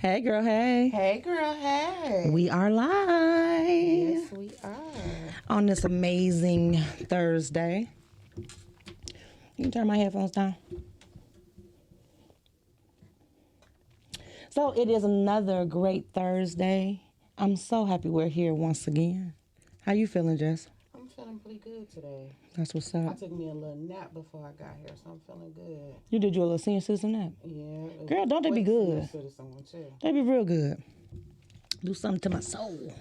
Hey, girl, hey. Hey, girl, hey. We are live. Yes, we are. On this amazing Thursday. You can turn my headphones down. So it is another great Thursday. I'm so happy we're here once again. How you feeling, Jess? I'm feeling pretty good today. That's what's I up. took me a little nap before I got here, so I'm feeling good. You did your little senior citizen nap? Yeah. Girl, don't they be good? Citizen one too. They be real good. Do something to my soul.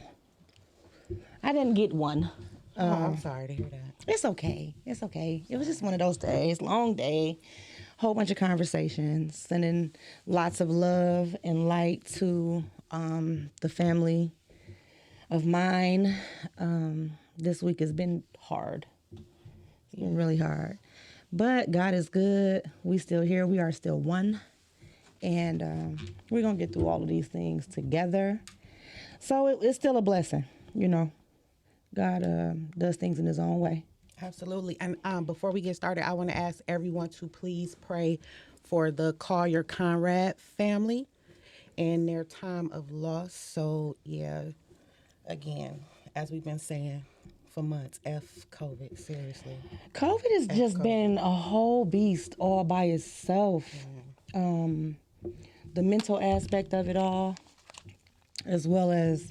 I didn't get one. I'm sorry to hear that. It's okay. It's okay. It was just one of those days, long day, whole bunch of conversations, sending lots of love and light to the family of mine. This week has been hard. It's been really hard. But God is good. We still here. We are still one. And we're going to get through all of these things together. So it's still a blessing, you know. God does things in his own way. Absolutely. And before we get started, I want to ask everyone to please pray for the Collier Conrad family and their time of loss. So, yeah, again, as we've been saying for months, F COVID, seriously. COVID has just been a whole beast all by itself. The mental aspect of it all, as well as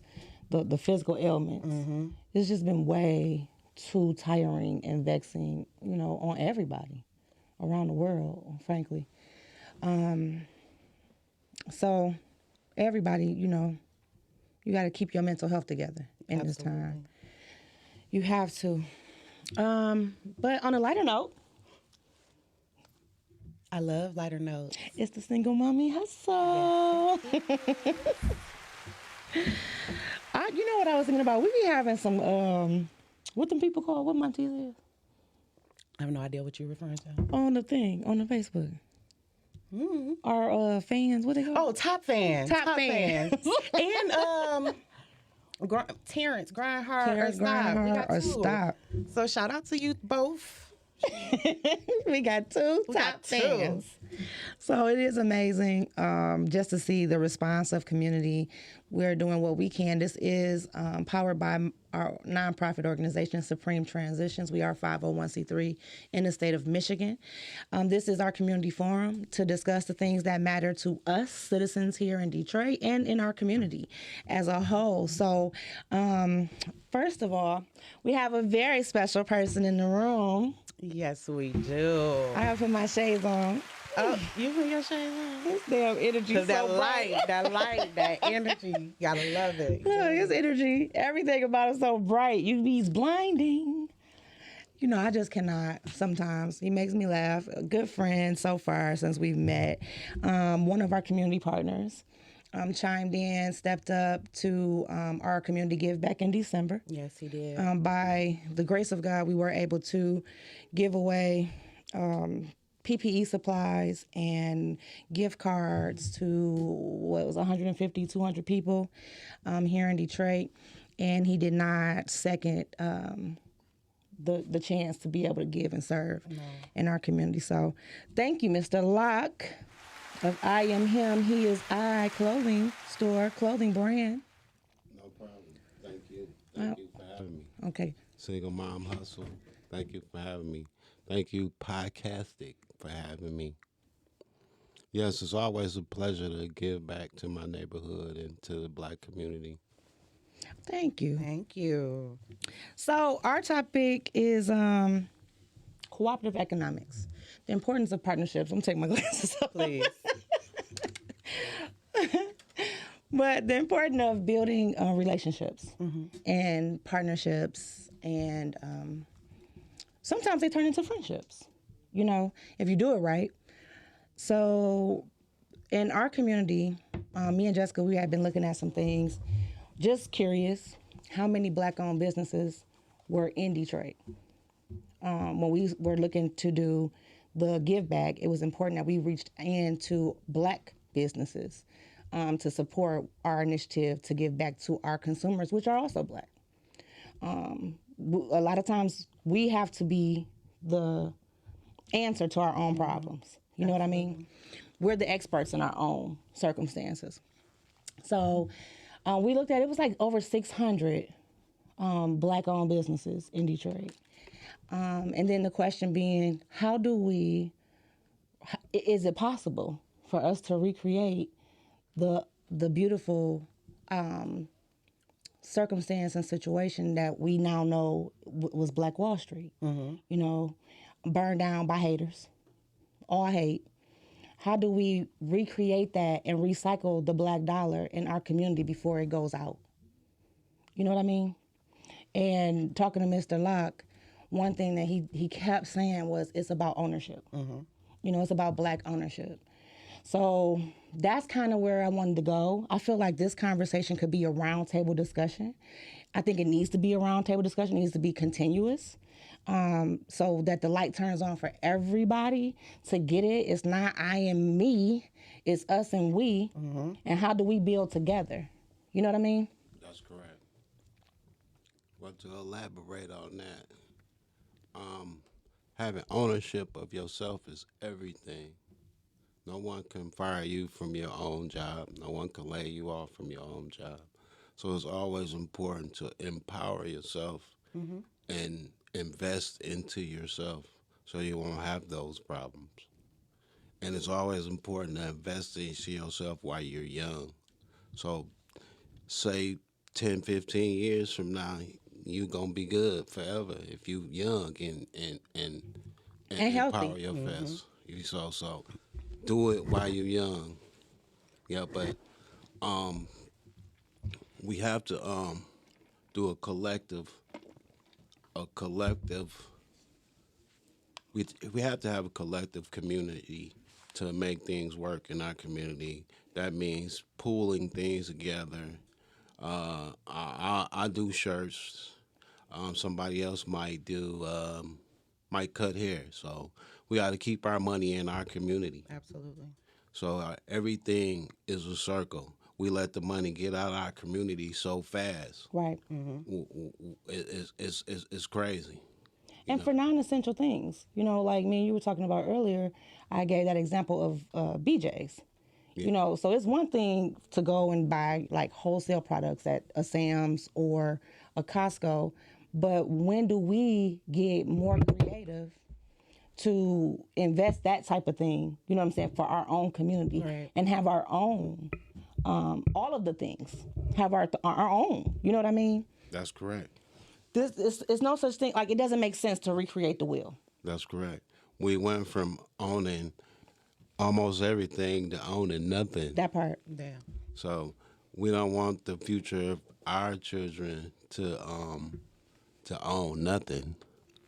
the physical ailments. Mm-hmm. It's just been way too tiring and vexing, you know, on everybody around the world, frankly. So everybody, you know, you got to keep your mental health together in this time. You have to. But on a lighter note, I love lighter notes. It's the Single Mommy Hustle. You know what I was thinking about? We be having some, what them people call, what my teeth is? I have no idea what you're referring to. On the thing, on the Facebook. Mm-hmm. Our fans, what they call? Oh, top fans. Top fans. And Terrence, Grind Hard or Stop. We got two. Stop. So shout out to you both. We got two top fans. So it is amazing just to see the response of community. We're doing what we can. This is powered by our nonprofit organization, Supreme Transitions. We are 501c3 in the state of Michigan. This is our community forum to discuss the things that matter to us, citizens here in Detroit, and in our community as a whole. So first of all, we have a very special person in the room. Yes, we do. I have put my shades on. Oh, you put your shades on? This damn energy so that bright. that energy. Gotta love it. Look, his energy, everything about it so bright. He's blinding. You know, I just cannot sometimes. He makes me laugh. A good friend so far since we've met. One of our community partners chimed in, stepped up to our community give back in December. Yes, he did. By the grace of God, we were able to give away PPE supplies and gift cards to, 150, 200 people here in Detroit. And he did not second the chance to be able to give and serve in our community. So thank you, Mr. Locke of I Am Him, He Is I clothing store, clothing brand. No problem. Thank you. Thank you for having me. Okay. Single Mom Hustle. Thank you for having me. Thank you, Podcastic, for having me. Yes, it's always a pleasure to give back to my neighborhood and to the Black community. Thank you. Thank you. So our topic is cooperative economics, the importance of partnerships. I'm going to take my glasses off. Please. But the importance of building relationships and partnerships, and sometimes they turn into friendships, you know, if you do it right. So in our community, me and Jessica, we have been looking at some things, just curious how many Black-owned businesses were in Detroit. When we were looking to do the give back, it was important that we reached into Black businesses to support our initiative to give back to our consumers, which are also Black. A lot of times we have to be the answer to our own problems. You know what I mean? We're the experts in our own circumstances. So we looked at it was like over 600 black-owned businesses in Detroit. And then the question being, is it possible for us to recreate the beautiful circumstance and situation that we now know was Black Wall Street? You know, burned down by haters, all hate. How do we recreate that and recycle the black dollar in our community before it goes out? You know what I mean? And talking to Mr. Locke, one thing that he kept saying was it's about ownership. You know, it's about black ownership. So that's kind of where I wanted to go. I feel like this conversation could be a roundtable discussion. I think it needs to be a roundtable discussion. It needs to be continuous, so that the light turns on for everybody to get it. It's not I and me. It's us and we. And how do we build together? You know what I mean? That's correct. Well, to elaborate on that, having ownership of yourself is everything. No one can fire you from your own job. No one can lay you off from your own job. So it's always important to empower yourself and invest into yourself so you won't have those problems. And it's always important to invest into yourself while you're young. So say 10, 15 years from now, you going to be good forever if you young and healthy. empower yourself. So do it while you're young. Yeah, but we have to do a collective. We have to have a collective community to make things work in our community. That means pooling things together. I do shirts. Somebody else might cut hair. So we got to keep our money in our community. Absolutely. So everything is a circle. We let the money get out of our community so fast. Right. It's crazy. And for non-essential things, you know, like me and you were talking about earlier, I gave that example of BJ's. Yeah. You know, so it's one thing to go and buy like wholesale products at a Sam's or a Costco, but when do we get more creative to invest that type of thing, you know what I'm saying, for our own community Right. and have our own, all of the things, have our own, you know what I mean? That's correct. It's no such thing, like it doesn't make sense to recreate the wheel. That's correct. We went from owning almost everything to owning nothing. That part. Yeah. So we don't want the future of our children to own nothing.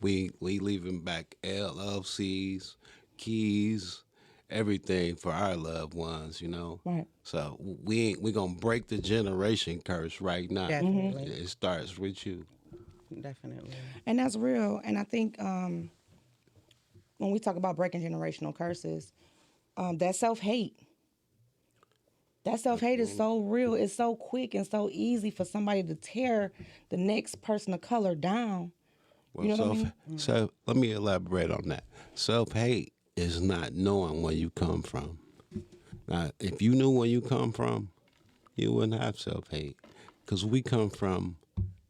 We leaving back LLCs, keys, everything for our loved ones, you know. Right. So we gonna break the generation curse right now. Definitely. It starts with you. Definitely. And that's real. And I think when we talk about breaking generational curses, that self-hate is so real. It's so quick and so easy for somebody to tear the next person of color down. Well, You know what I mean? so let me elaborate on that. Self-hate is not knowing where you come from. Now, if you knew where you come from, you wouldn't have self-hate, because we come from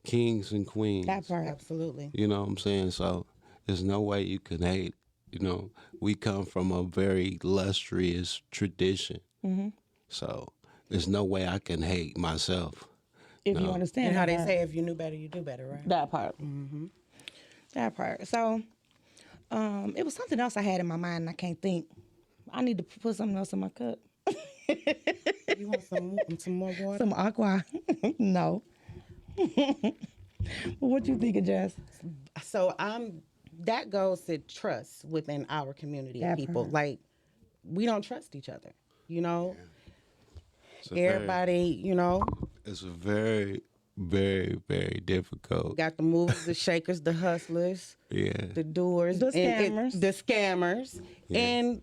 kings and queens. That part. Absolutely. You know what I'm saying? So there's no way you can hate. You know, we come from a very illustrious tradition. So there's no way I can hate myself. If you understand And how they that. say, if you knew better, you do better, right? That part. That part. So it was something else I had in my mind and I can't think. I need to put something else in my cup. You want some more water? Some aqua. No. What you think of Jess? So that goes to trust within our community of That people. part. Like, we don't trust each other, you know? It's a very- Everybody, you know, it's a very, very, very difficult. got the movers, the shakers, the hustlers, Yeah. the doers, The and scammers. the scammers. And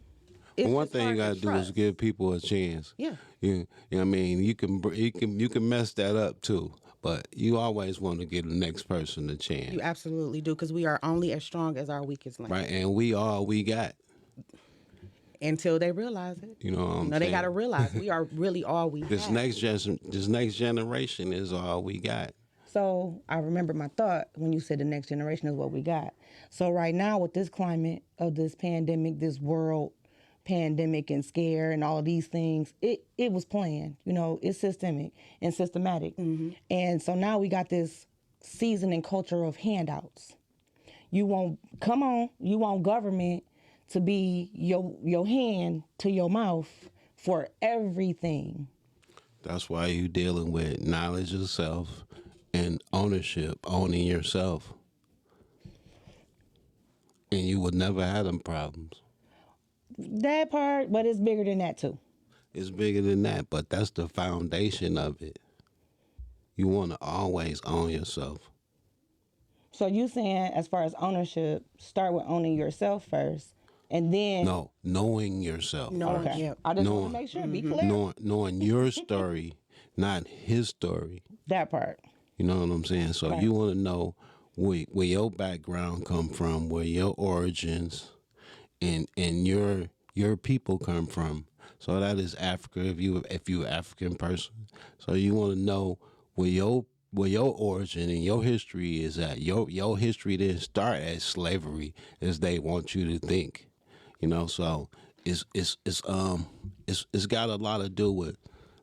it's But one just thing you hard gotta to do is trust. give people a chance. Yeah. You know what I mean? You can mess that up too, but you always want to give the next person a chance, You absolutely do, because we are only as strong as our weakest link. right? And we all we got. until they realize it. You know what I'm No, saying? they got to realize we are really all we This have. this next generation is all we got. So I remember my thought when you said the next generation is what we got. So right now with this climate of this pandemic, this world pandemic and scare and all of these things, it was planned. You know, it's systemic and systematic. And so now we got this season and culture of handouts. You want government to be your hand to your mouth for everything. That's why you dealing with knowledge of self and ownership, owning yourself. And you would never have them problems. That part, but it's bigger than that too. It's bigger than that, but that's the foundation of it. You want to always own yourself. So you saying as far as ownership, start with owning yourself first, and then No, knowing yourself. No, first. yeah. I just want Knowing- to make sure, be clear. Knowing your story, not his story. That part. You know what I'm saying? So you want to know where your background come from, where your origins and your people come from. So that is Africa if you African person. So you want to know where your origin and your history is at. Your history didn't start as slavery as they want you to think. You know, so it's got a lot to do with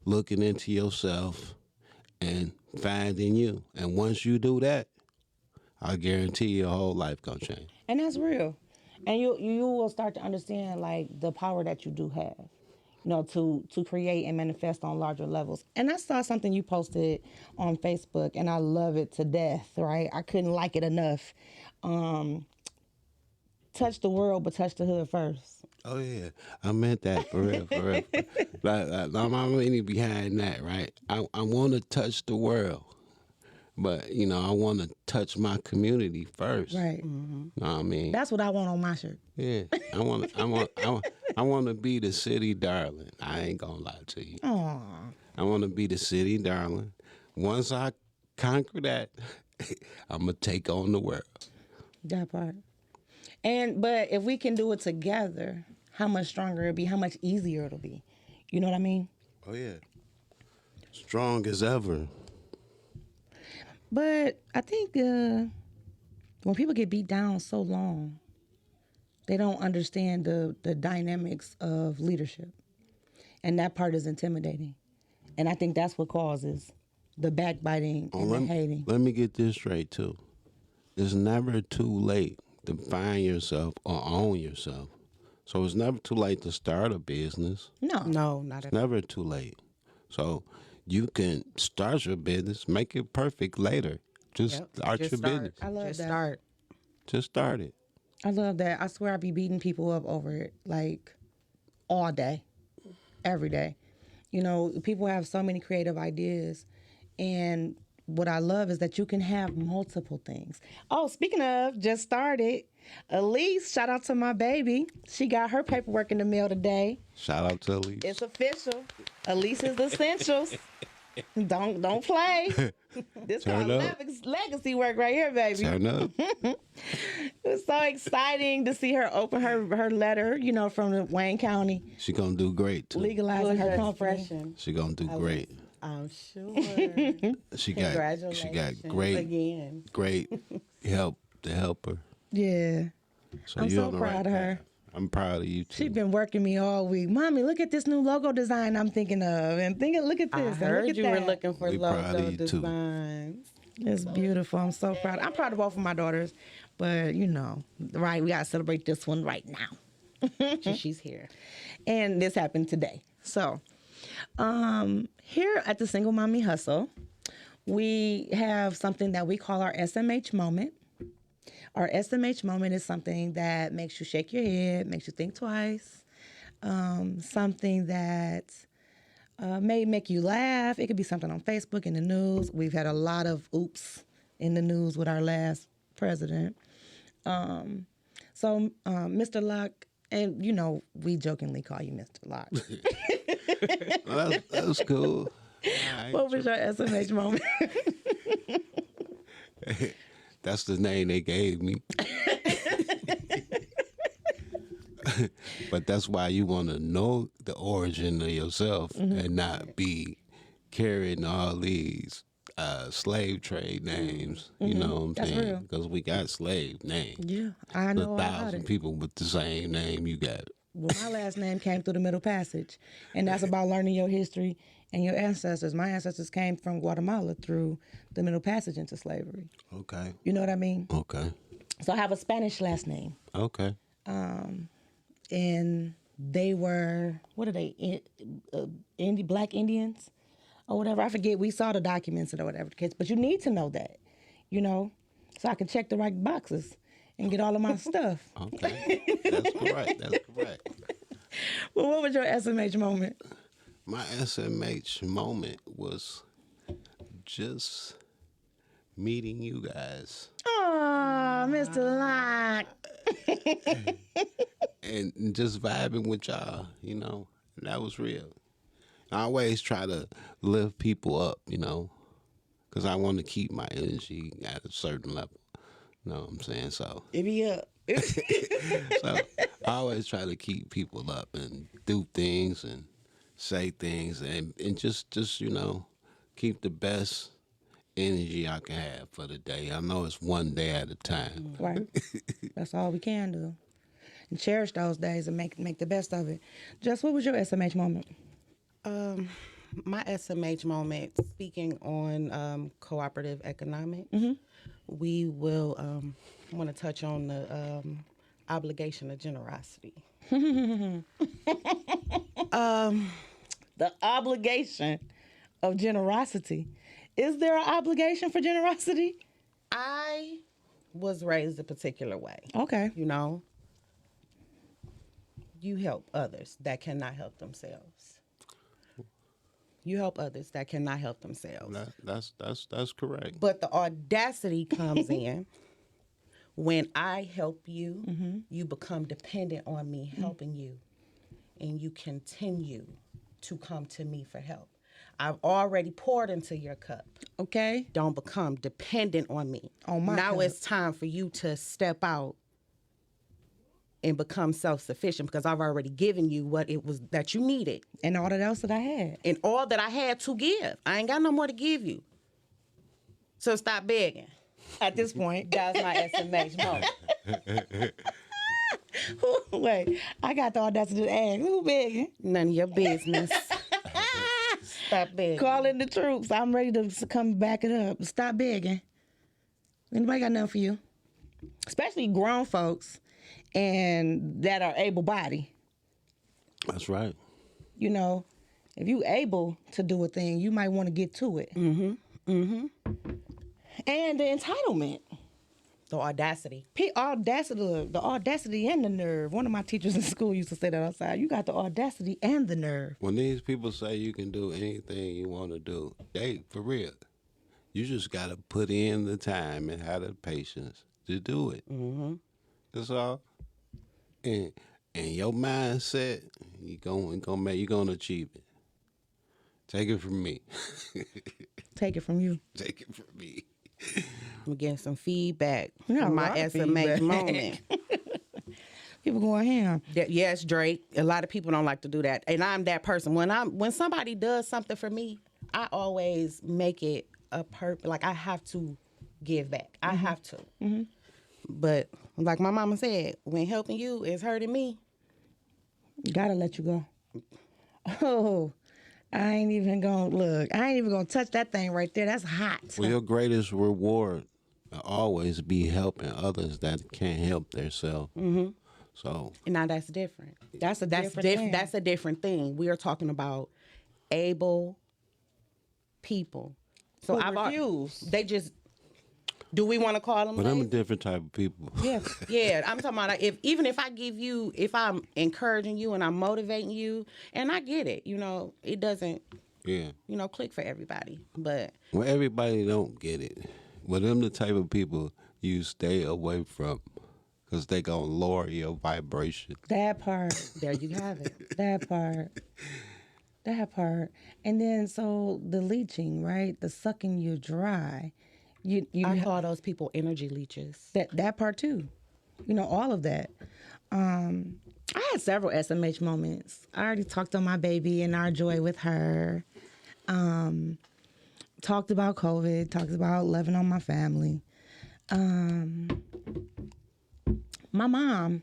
looking into yourself and finding you. And once you do that, I guarantee your whole life gonna change. And that's real. And you will start to understand like the power that you do have, you know, to create and manifest on larger levels. And I saw something you posted on Facebook and I love it to death, right? I couldn't like it enough. Touch the world, but touch the hood first. Oh yeah, I meant that for real, for real. like, I'm meaning behind that, right? I want to touch the world, but you know I want to touch my community first. Right. Know what I mean? That's what I want on my shirt. Yeah, I want to be the city darling. I ain't gonna lie to you. Aw. I want to be the city darling. Once I conquer that, I'm gonna take on the world. That part. But if we can do it together, how much stronger it'll be, how much easier it'll be. You know what I mean? Oh yeah, strong as ever. But I think when people get beat down so long, they don't understand the dynamics of leadership. And that part is intimidating. And I think that's what causes the backbiting and the hating. Let me get this straight too. It's never too late to find yourself or own yourself. So it's never too late to start a business. No. No, not at all. Never too late. So you can start your business, make it perfect later. Just Yep. start Just your start. business. I love Just that. start. Just start it. I love that. I swear I be beating people up over it, like all day, every day. You know, people have so many creative ideas. And what I love is that you can have multiple things. Oh, speaking of, just started. Elise, shout out to my baby. She got her paperwork in the mail today. Shout out to Elise. It's official. Elise's Essentials. Don't play. This Turn called up. legacy work right here, baby. Turn up. It was so exciting to see her open her letter, you know, from the Wayne County, She gonna do great too. legalizing her company. expression. She gonna do great. I'm sure. She got Congratulations great again. great help to help her. Yeah. So I'm you're so on the proud right of her. path. I'm proud of you too. She's been working me all week. Mommy, look at this new logo design I'm thinking of. And look at I this. and heard look at you that. were looking for We proud of logo you, too. designs. It's beautiful. I'm so proud. I'm proud of both of my daughters. But, you know, right, we got to celebrate this one right now. She's here. And this happened today. So, here at the Single Mommy Hustle, we have something that we call our SMH moment. Our SMH moment is something that makes you shake your head, makes you think twice, something that may make you laugh. It could be something on Facebook, in the news. We've had a lot of oops in the news with our last president. So, Mr. Locke, and you know, we jokingly call you Mr. Locke. Well, that was cool. All What was your SMH moment? That's the name they gave me. But that's why you want to know the origin of yourself and not be carrying all these slave trade names. You know what I'm That's saying? real. Because we got slave names. Yeah, I A know all about 1,000 it. people with the same name you got. Well, my last name came through the Middle Passage, and that's about learning your history and your ancestors. My ancestors came from Guatemala through the Middle Passage into slavery. Okay. You know what I mean? Okay. So I have a Spanish last name, Okay. and they were what are they? Black Indians or whatever. I forget. We saw the documents or whatever the case, but you need to know that, you know, so I can check the right boxes and get all of my stuff. Okay. That's correct. That's correct. Well, what was your SMH moment? My SMH moment was just meeting you guys Aw, Mr. Locke. and just vibing with y'all, you know. And that was real. I always try to lift people up, you know, because I want to keep my energy at a certain level. You know what I'm saying? So, If he up. so I always try to keep people up and do things and say things and just you know, keep the best energy I can have for the day. I know it's one day at a time. Right. That's all we can do. And cherish those days and make the best of it. Just what was your SMH moment? My SMH moment, speaking on cooperative economics, we will want to touch on the obligation of generosity. The obligation of generosity. Is there an obligation for generosity? I was raised a particular way. Okay. You know, you help others that cannot help themselves. You help others that cannot help themselves. That's correct. But the audacity comes in when I help you, you become dependent on me helping you, and you continue to come to me for help. I've already poured into your cup. Okay. Don't become dependent on me. On my now cup. it's time for you to step out and become self-sufficient because I've already given you what it was that you needed And all that else that I had. and all that I had to give. I ain't got no more to give you. So stop begging. At this point. That's my SMH moment. Wait, I got the audacity to ask. Who begging? None of your business. Stop begging. Call in the troops. I'm ready to come back it up. Stop begging. Anybody got nothing for you? Especially grown folks and that are able-bodied. That's right. You know, if you able to do a thing, you might want to get to it. And the entitlement. The audacity. The audacity and the nerve. One of my teachers in school used to say that outside. You got the audacity and the nerve. When these people say you can do anything you want to do, they for real. You just got to put in the time and have the patience to do it. That's all. And your mindset, you're gonna achieve it. Take it from me. Take it from you. Take it from me. I'm getting some feedback Yeah, from a my lot of SMH feedback. moment. People going ham. Yes, Drake. A lot of people don't like to do that, and I'm that person. When somebody does something for me, I always make it a like I have to give back. I have to. But like my mama said, when helping you is hurting me, Gotta let you go. Oh, I ain't even gonna touch that thing right there. That's hot. Well, your greatest reward will always be helping others that can't help themselves. So now that's different. That's a different thing. That's a different thing. We are talking about able people. So Who I've refuse. They just. Do we want to call them? but I'm a lazy? different type of people. Yeah. Yeah, I'm talking about like, if I give you, if I'm encouraging you and I'm motivating you, and I get it, you know, it doesn't, Yeah. click for everybody, but Well, everybody don't get it. Well, them the type of people you stay away from because they gonna lower your vibration. That part. there you have it. That part. That part. And then so the leeching, right? The sucking you dry. You I call those people energy leeches. that part too. You know, all of that. I I had several SMH moments. I already talked on my baby and our joy with her. Talked about COVID, talked about loving on my family. My mom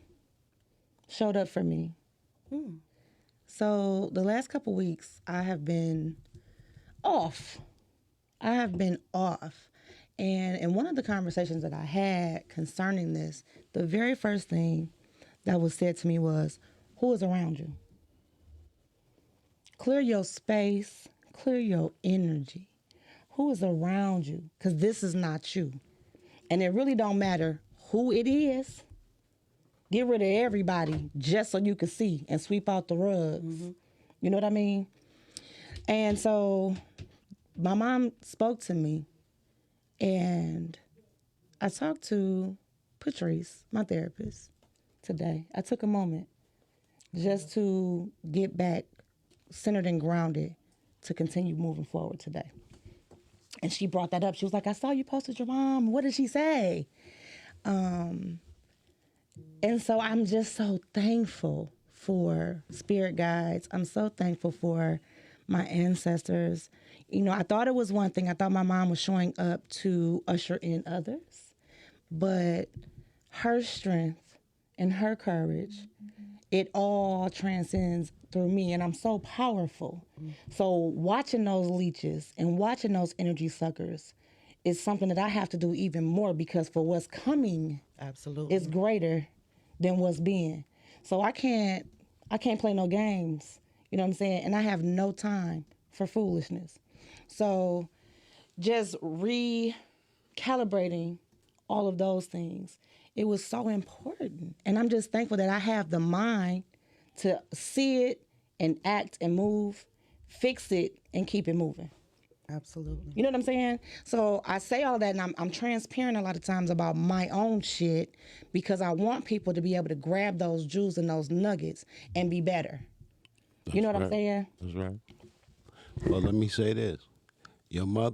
showed up for me. So the last couple weeks, I have been off. And in one of the conversations that I had concerning this, the very first thing that was said to me was, who is around you? Clear your space, clear your energy. Who is around you? Because this is not you. And it really don't matter who it is. Get rid of everybody just so you can see and sweep out the rugs. You know what I mean? And so my mom spoke to me, and I talked to Patrice, my therapist, today. I took a moment just to get back centered and grounded to continue moving forward today. And she brought that up. She was like, I saw you posted your mom. What did she say? And so I'm just so thankful for spirit guides. I'm so thankful for my ancestors. You know, I thought it was one thing. I thought my mom was showing up to usher in others. But her strength and her courage, it all transcends through me, and I'm so powerful. So watching those leeches and watching those energy suckers is something that I have to do even more, because for what's coming Absolutely. is greater than what's been. So I can't play no games. You know what I'm saying? And I have no time for foolishness. So just recalibrating all of those things, it was so important. And I'm just thankful that I have the mind to see it and act and move, fix it and keep it moving. Absolutely. You know what I'm saying? So I say all that, and I'm transparent a lot of times about my own shit, because I want people to be able to grab those jewels and those nuggets and be better. You know what I'm saying? That's right. Well, let me say this. Your mother